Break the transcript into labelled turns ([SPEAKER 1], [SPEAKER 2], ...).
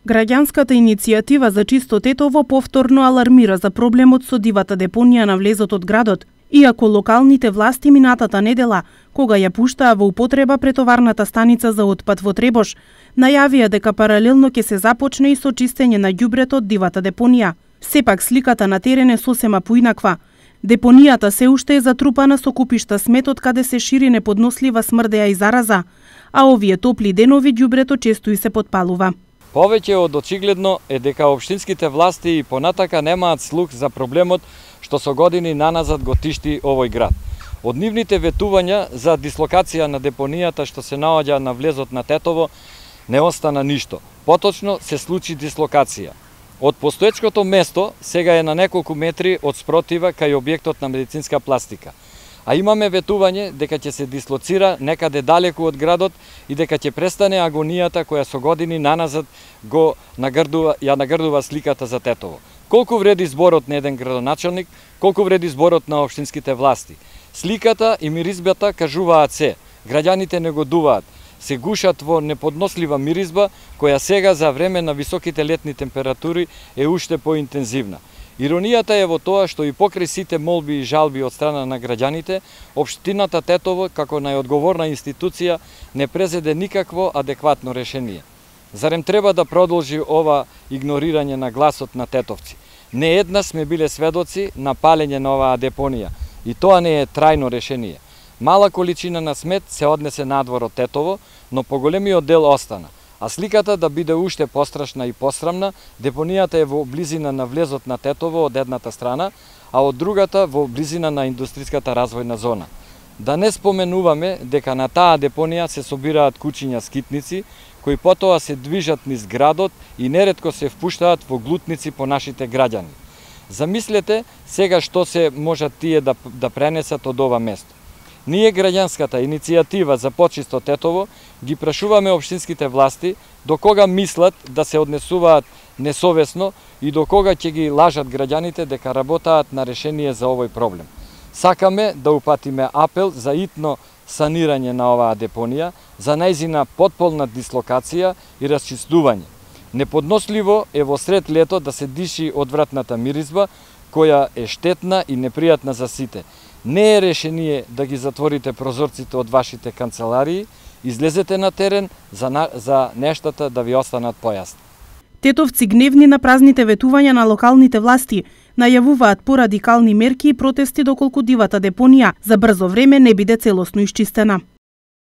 [SPEAKER 1] Граѓанската иницијатива за чисто Тетово повторно алармира за проблемот со дивата депонија на влезот од градот, иако локалните власти минатата недела, кога ја пуштаа во употреба претоварната станица за отпад во Требош, најавија дека паралелно ќе се започне и со чистење на ѓубрето од дивата депонија. Сепак сликата на терен е сосема поинаква. Депонијата се уште е затрупана со купишта смет од каде се шири неподнослива смрдеа и зараза, а овие топли денови ѓубрето често и се потпалува.
[SPEAKER 2] Повеќе од очигледно е дека општинските власти и понатака немаат слух за проблемот што со години наназад го тишти овој град. Од нивните ветувања за дислокација на депонијата што се наоѓа на влезот на Тетово не остана ништо. Поточно се случи дислокација. Од постоечкото место сега е на неколку метри од спротива кај објектот на медицинска пластика. А имаме ветување дека ќе се дислоцира некаде далеку од градот и дека ќе престане агонијата која со години наназад ја нагрдува сликата за Тетово. Колку вреди зборот на еден градоначалник, колку вреди зборот на општинските власти. Сликата и миризбата кажуваат се. Граѓаните негодуваат, се гушат во неподнослива миризба која сега за време на високите летни температури е уште поинтензивна. Иронијата е во тоа што и покрај сите молби и жалби од страна на граѓаните, општината Тетово како најодговорна институција не презеде никакво адекватно решение. Зарем треба да продолжи ова игнорирање на гласот на тетовци? Не еднаш сме биле сведоци на палење на оваа депонија и тоа не е трајно решение. Мала количина на смет се однесе надвор од Тетово, но поголемиот дел остана. А сликата да биде уште пострашна и посрамна, депонијата е во близина на влезот на Тетово од едната страна, а од другата во близина на индустриската развојна зона. Да не споменуваме дека на таа депонија се собираат кучиња скитници, кои потоа се движат низ градот и неретко се впуштаат во глутници по нашите граѓани. Замислете сега што се можат тие да пренесат од ова место. Ние, граѓанската иницијатива за почисто Тетово, ги прашуваме општинските власти до кога мислат да се однесуваат несовесно и до кога ќе ги лажат граѓаните дека работаат на решение за овој проблем. Сакаме да упатиме апел за итно санирање на оваа депонија, за најзина потполна дислокација и расчистување. Неподносливо е во сред лето да се диши одвратната миризба, која е штетна и непријатна за сите. Не е решение да ги затворите прозорците од вашите канцеларии, излезете на терен за нештата да ви останат појасни.
[SPEAKER 1] Тетовци гневни на празните ветувања на локалните власти најавуваат порадикални мерки и протести доколку дивата депонија за брзо време не биде целосно исчистена.